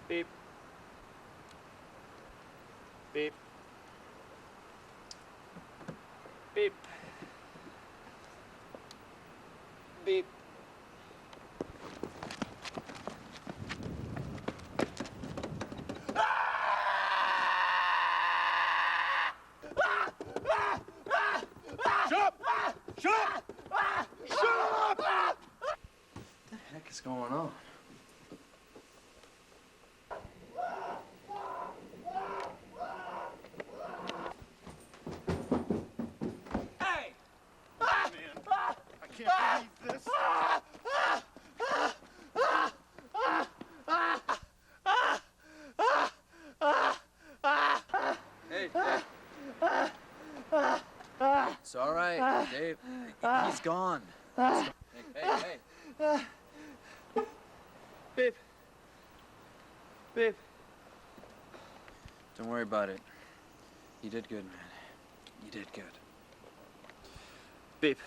Beep. Beep. Beep. Beep. Shut up! Shut up! Shut up! What the heck is going on? Hey! Man, I can't believe this. Hey, Dave. It's all right, Dave. He's gone. Hey, hey. Babe. Babe. Don't worry about it. You did good, man. You did good. Babe.